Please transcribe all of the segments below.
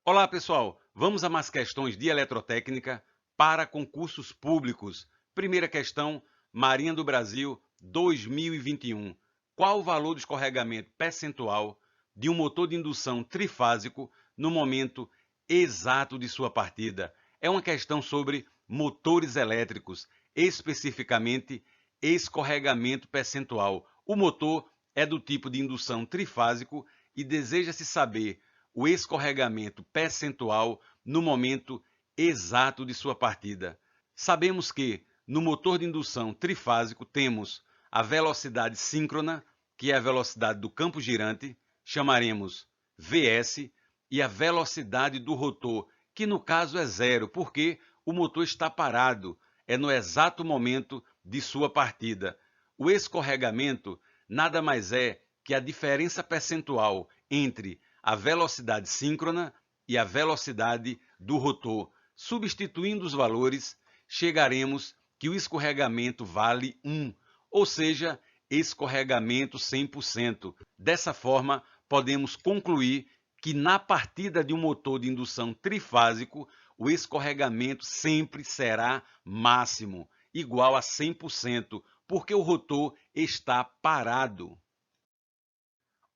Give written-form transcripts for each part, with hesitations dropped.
Olá, pessoal! Vamos a mais questões de eletrotécnica para concursos públicos. Primeira questão, Marinha do Brasil 2021. Qual o valor do escorregamento percentual de um motor de indução trifásico no momento exato de sua partida? É uma questão sobre motores elétricos, especificamente escorregamento percentual. O motor é do tipo de indução trifásico e deseja-se saber o escorregamento percentual no momento exato de sua partida. Sabemos que no motor de indução trifásico temos a velocidade síncrona, que é a velocidade do campo girante, chamaremos Vs, e a velocidade do rotor, que no caso é zero, porque o motor está parado, é no exato momento de sua partida. O escorregamento nada mais é que a diferença percentual entre a velocidade síncrona e a velocidade do rotor. Substituindo os valores, chegaremos que o escorregamento vale 1, ou seja, escorregamento 100%. Dessa forma, podemos concluir que na partida de um motor de indução trifásico, o escorregamento sempre será máximo, igual a 100%, porque o rotor está parado.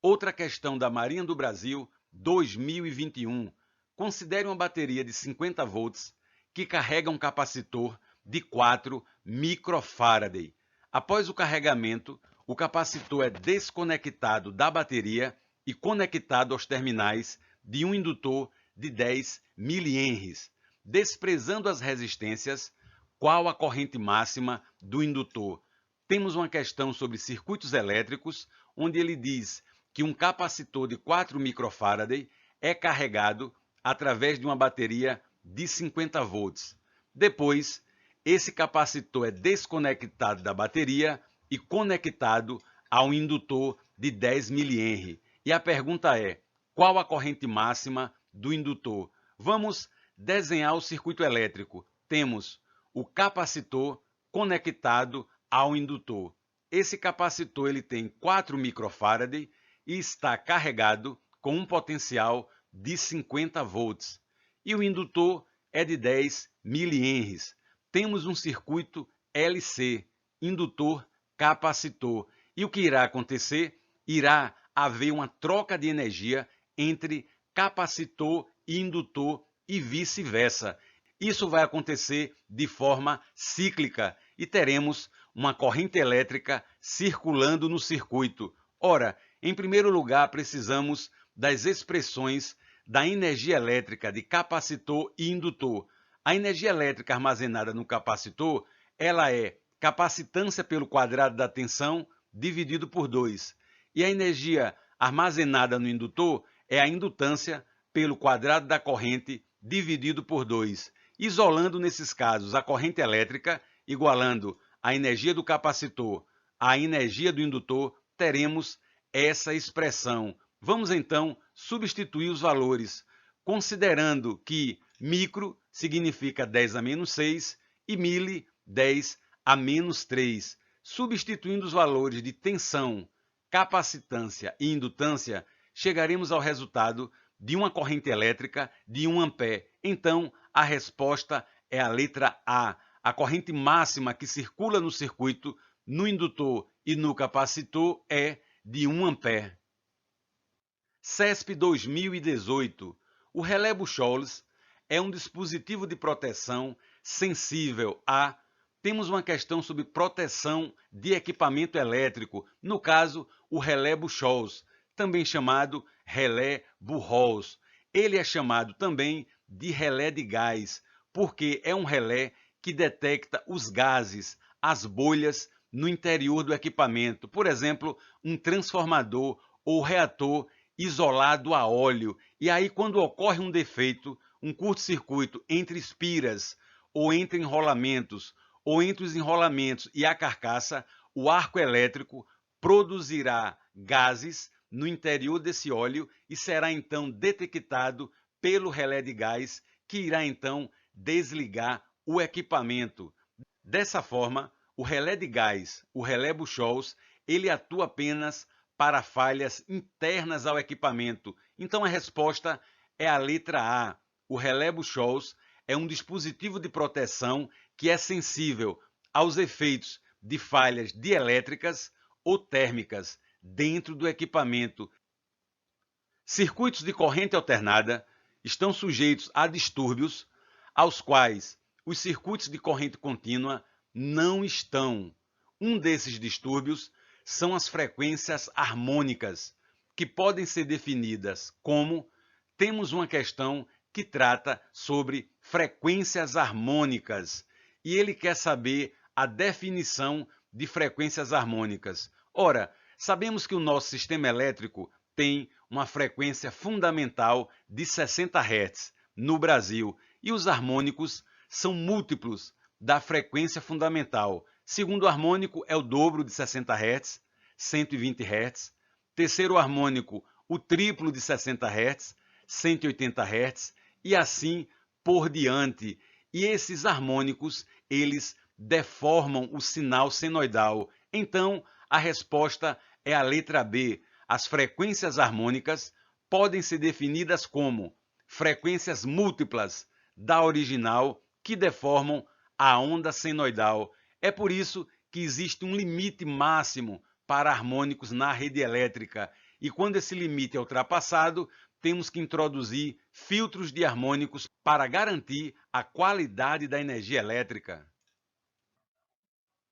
Outra questão da Marinha do Brasil 2021. Considere uma bateria de 50 volts que carrega um capacitor de 4 microfarad. Após o carregamento, o capacitor é desconectado da bateria e conectado aos terminais de um indutor de 10 mH. Desprezando as resistências, qual a corrente máxima do indutor? Temos uma questão sobre circuitos elétricos, onde ele diz que um capacitor de 4 microfarad é carregado através de uma bateria de 50 volts. Depois, esse capacitor é desconectado da bateria e conectado a um indutor de 10 mH. E a pergunta é: qual a corrente máxima do indutor? Vamos desenhar o circuito elétrico. Temos o capacitor conectado ao indutor. Esse capacitor ele tem 4 microfarad e está carregado com um potencial de 50 volts. E o indutor é de 10 mH. Temos um circuito LC, indutor-capacitor. E o que irá acontecer? Irá haver uma troca de energia entre capacitor e indutor e vice-versa. Isso vai acontecer de forma cíclica e teremos uma corrente elétrica circulando no circuito. Ora, em primeiro lugar, precisamos das expressões da energia elétrica de capacitor e indutor. A energia elétrica armazenada no capacitor, ela é capacitância pelo quadrado da tensão dividido por 2. E a energia armazenada no indutor é a indutância pelo quadrado da corrente dividido por 2. Isolando nesses casos a corrente elétrica, igualando a energia do capacitor à energia do indutor, teremos essa expressão. Vamos então substituir os valores, considerando que micro significa 10 a menos 6 e mili 10 a menos 3. Substituindo os valores de tensão, capacitância e indutância, chegaremos ao resultado de uma corrente elétrica de 1 ampere. Então, a resposta é a letra A. A corrente máxima que circula no circuito, no indutor e no capacitor é de 1 ampere. CESP 2018. O relé Buchholz é um dispositivo de proteção sensível a... Temos uma questão sobre proteção de equipamento elétrico, no caso, o relé Buchholz, também chamado relé Buchholz. Ele é chamado também de relé de gás, porque é um relé que detecta os gases, as bolhas no interior do equipamento. Por exemplo, um transformador ou reator isolado a óleo. E aí, quando ocorre um defeito, um curto-circuito entre espiras ou entre enrolamentos, ou entre os enrolamentos e a carcaça, o arco elétrico produzirá gases no interior desse óleo e será então detectado pelo relé de gás, que irá então desligar o equipamento. Dessa forma, o relé de gás, o relé Buchholz, ele atua apenas para falhas internas ao equipamento. Então a resposta é a letra A. O relé Buchholz é um dispositivo de proteção que é sensível aos efeitos de falhas dielétricas ou térmicas dentro do equipamento. Circuitos de corrente alternada estão sujeitos a distúrbios aos quais os circuitos de corrente contínua não estão. Um desses distúrbios são as frequências harmônicas, que podem ser definidas como temos uma questão que trata sobre frequências harmônicas e ele quer saber a definição de frequências harmônicas. Ora, sabemos que o nosso sistema elétrico tem uma frequência fundamental de 60 Hz no Brasil e os harmônicos são múltiplos da frequência fundamental. Segundo harmônico é o dobro de 60 Hz, 120 Hz. Terceiro harmônico, o triplo de 60 Hz, 180 Hz e assim por diante. E esses harmônicos, eles deformam o sinal senoidal. Então, a resposta é a letra B. As frequências harmônicas podem ser definidas como frequências múltiplas da original que deformam a onda senoidal. É por isso que existe um limite máximo para harmônicos na rede elétrica. E quando esse limite é ultrapassado, temos que introduzir filtros de harmônicos para garantir a qualidade da energia elétrica.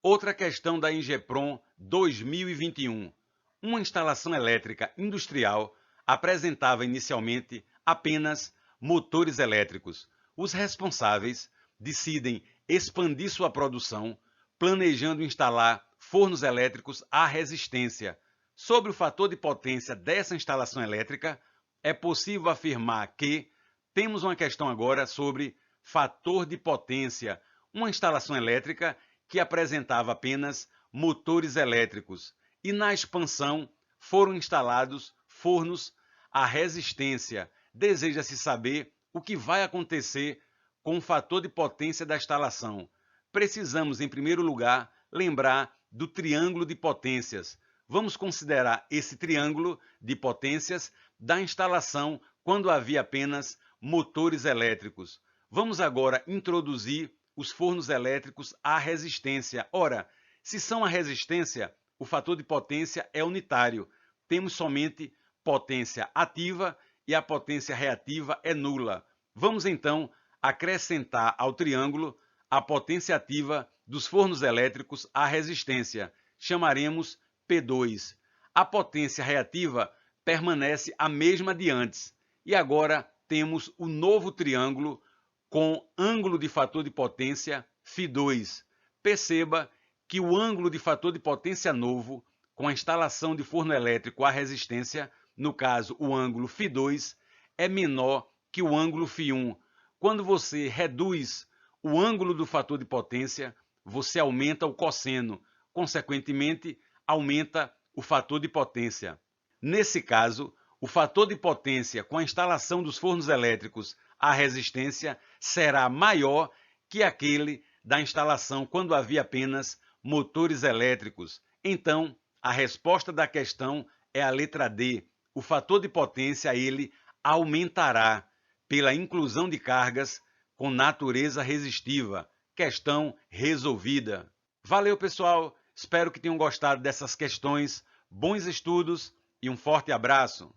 Outra questão da Ingeprom 2021. Uma instalação elétrica industrial apresentava inicialmente apenas motores elétricos. Os responsáveis decidem expandir sua produção, planejando instalar fornos elétricos à resistência. Sobre o fator de potência dessa instalação elétrica, é possível afirmar que temos uma questão agora sobre fator de potência, uma instalação elétrica que apresentava apenas motores elétricos e na expansão foram instalados fornos à resistência. Deseja-se saber o que vai acontecer com o fator de potência da instalação. Precisamos, em primeiro lugar, lembrar do triângulo de potências. Vamos considerar esse triângulo de potências da instalação quando havia apenas motores elétricos. Vamos agora introduzir os fornos elétricos à resistência. Ora, se são à resistência, o fator de potência é unitário. Temos somente potência ativa e a potência reativa é nula. Vamos então acrescentar ao triângulo a potência ativa dos fornos elétricos à resistência. Chamaremos P2. A potência reativa permanece a mesma de antes. E agora temos o novo triângulo com ângulo de fator de potência Φ2. Perceba que o ângulo de fator de potência novo, com a instalação de forno elétrico à resistência, no caso o ângulo Φ2, é menor que o ângulo Φ1. Quando você reduz o ângulo do fator de potência, você aumenta o cosseno, consequentemente, aumenta o fator de potência. Nesse caso, o fator de potência com a instalação dos fornos elétricos à resistência será maior que aquele da instalação quando havia apenas motores elétricos. Então, a resposta da questão é a letra D. O fator de potência ele aumentará pela inclusão de cargas com natureza resistiva. Questão resolvida. Valeu, pessoal! Espero que tenham gostado dessas questões. Bons estudos e um forte abraço!